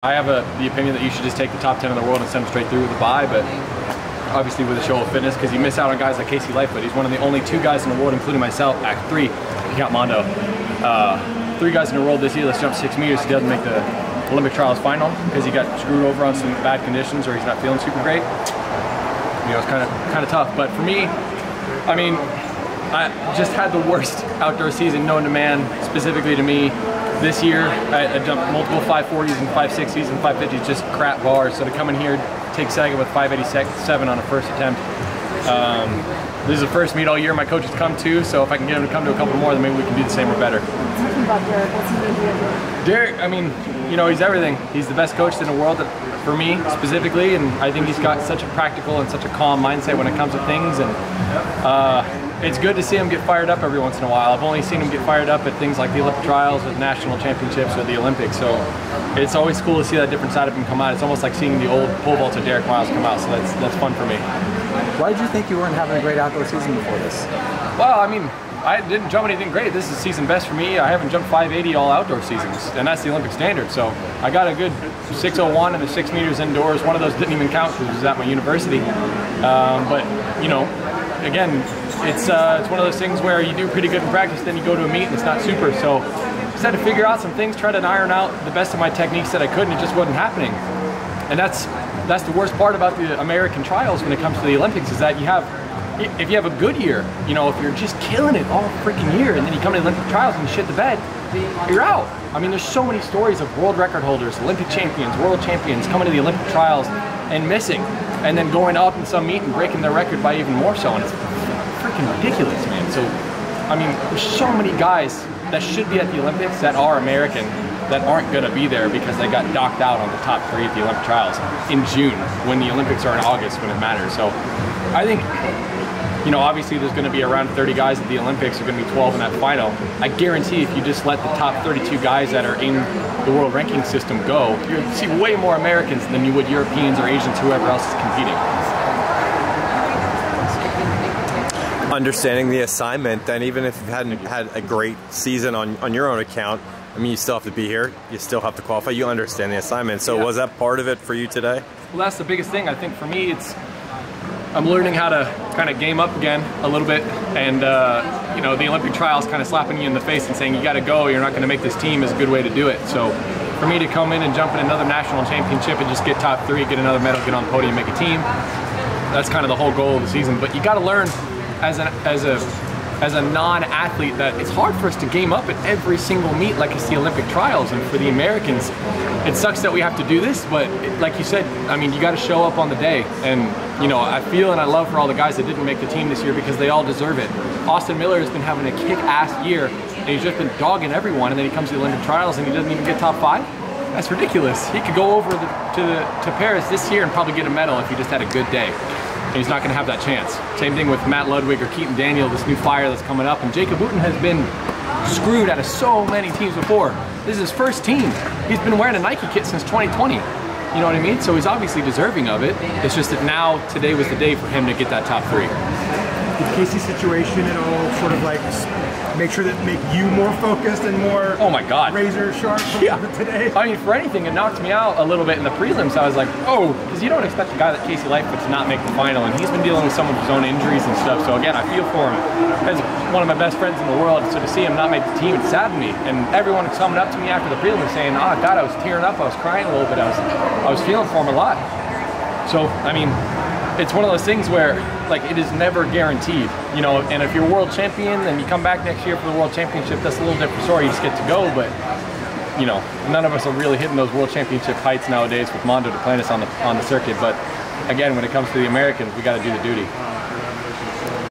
I have the opinion that you should just take the top 10 in the world and send them straight through with a bye, but obviously with a show of fitness, because you miss out on guys like Casey Lightfoot. He's one of the only 2 guys in the world, including myself, act 3, if you count Mondo. 3 guys in the world this year, let's jump 6 meters. He doesn't make the Olympic trials final because he got screwed over on some bad conditions or he's not feeling super great. You know, it's kind of tough. But for me, I mean, I just had the worst outdoor season known to man, specifically to me. This year, I jumped multiple 540s and 560s and 550s, just crap bars. So to come in here, take second with 587 on a first attempt. This is the first meet all year my coach has come to, so if I can get him to come to a couple more, then maybe we can do the same or better. Talking about Derek, what's he mean to you? Derek, I mean, you know, he's everything. He's the best coach in the world for me specifically, and I think he's got such a practical and such a calm mindset when it comes to things. And it's good to see him get fired up every once in a while. I've only seen him get fired up at things like the Olympic trials or the national championships or the Olympics, so it's always cool to see that different side of him come out. It's almost like seeing the old pole vaulter Derek Miles come out, so that's fun for me. Why did you think you weren't having a great outdoor season before this? Well, I mean, I didn't jump anything great. This is season best for me. I haven't jumped 580 all outdoor seasons, and that's the Olympic standard. So I got a good 601 and the 6 meters indoors. One of those didn't even count because it was at my university. But you know, again, it's one of those things where you do pretty good in practice, then you go to a meet and it's not super. So just had to figure out some things, try to iron out the best of my techniques that I could, and it just wasn't happening. And that's the worst part about the American trials when it comes to the Olympics, is that you have, if you have a good year, you know, if you're just killing it all freaking year, and then you come to the Olympic trials and you shit the bed, you're out. I mean, there's so many stories of world record holders, Olympic champions, world champions coming to the Olympic trials and missing, and then going up in some meet and breaking their record by even more so, and it's freaking ridiculous, man. So, I mean, there's so many guys that should be at the Olympics that are American that aren't going to be there because they got docked out on the top 3 at the Olympic trials in June, when the Olympics are in August when it matters. So I think, you know, obviously there's going to be around 30 guys at the Olympics. There's going to be 12 in that final. I guarantee if you just let the top 32 guys that are in the world ranking system go, you'll see way more Americans than you would Europeans or Asians, whoever else is competing. Understanding the assignment, then even if you hadn't had a great season on your own account, I mean, you still have to be here, you still have to qualify, you understand the assignment. So yeah. Was that part of it for you today? Well, that's the biggest thing. I think for me, I'm learning how to kind of game up again a little bit, and you know, the Olympic trials kind of slapping you in the face and saying you got to go, you're not going to make this team, is a good way to do it. So for me to come in and jump in another national championship and just get top 3, get another medal, get on the podium, make a team, that's kind of the whole goal of the season. But you got to learn as a non-athlete that it's hard for us to game up at every single meet like it's the Olympic trials. And for the Americans, it sucks that we have to do this, but like you said, I mean, you got to show up on the day. And you know, I feel and I love for all the guys that didn't make the team this year, because they all deserve it. Austin Miller has been having a kick-ass year, and he's just been dogging everyone, and then he comes to the Olympic trials and he doesn't even get top 5. That's ridiculous. He could go over to Paris this year and probably get a medal if he just had a good day. And he's not going to have that chance. Same thing with Matt Ludwig or Keaton Daniel, this new fire that's coming up. And Jacob Wooten has been screwed out of so many teams before. This is his first team. He's been wearing a Nike kit since 2020. You know what I mean? So he's obviously deserving of it. It's just that now, today was the day for him to get that top 3. Did Casey's situation at all sort of like make you more focused and more, oh my God, razor sharp today? I mean, for anything, it knocked me out a little bit in the prelims. I was like, oh, because you don't expect a guy like Casey Lightfoot to not make the final, and he's been dealing with some of his own injuries and stuff. So again, I feel for him as one of my best friends in the world. So to see him not make the team, it saddened me. And everyone was coming up to me after the prelims saying, oh God, I was tearing up, I was crying a little bit, I was feeling for him a lot. So I mean, it's one of those things where, like, it is never guaranteed, you know, and if you're world champion and you come back next year for the world championship, that's a little different story. You just get to go, but, you know, none of us are really hitting those world championship heights nowadays with Mondo Duplantis on the circuit. But again, when it comes to the Americans, we got to do the duty.